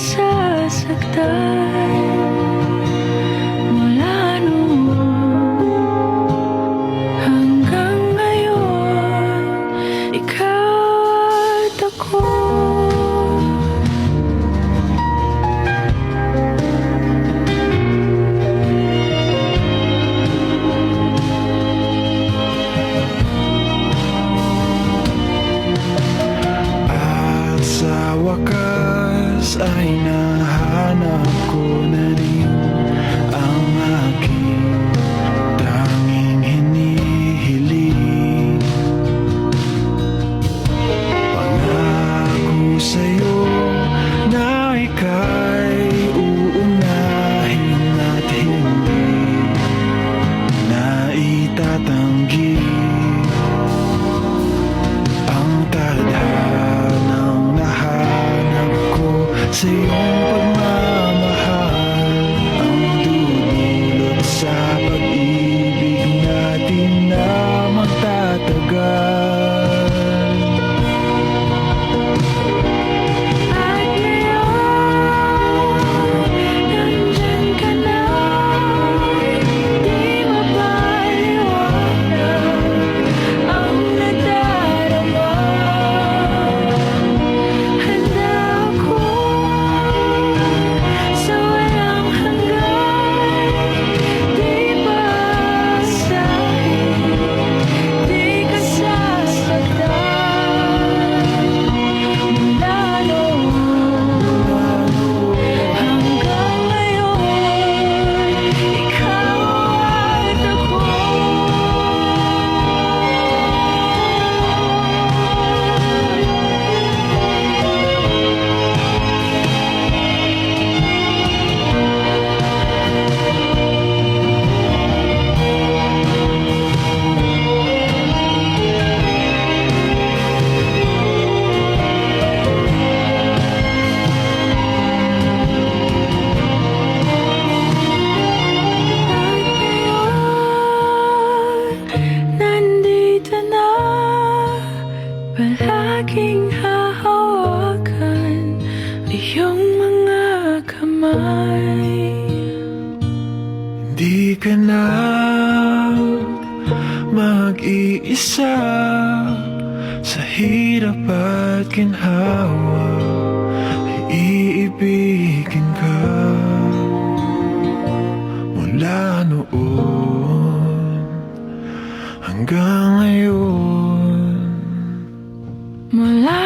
nasasaktan mula noon hanggang ngayon. Ikaw at ako, wakas ay nahanap ko na rin ang aking tanging hinihiling. Pangako sa'yo na ika'y uunahin at hindi na itatanggi ang tadhanang sa iyong pagmamahal, ang dudulot sa pag-ibig natin na magtatagal. at ngayon nandyan ka na, di mapaliwanag ang nadarama. Handa ako sa walang hanggan, di basahin, di ka sasaktan. Mula noon hanggang ngayon, ikaw at ako. Nandito na, palaging hahawakan iyong mga kamay. Hindi ka na mag-iisa sa hirap at ginhawa, iibigin ka mula noon hanggang ngayon. Mula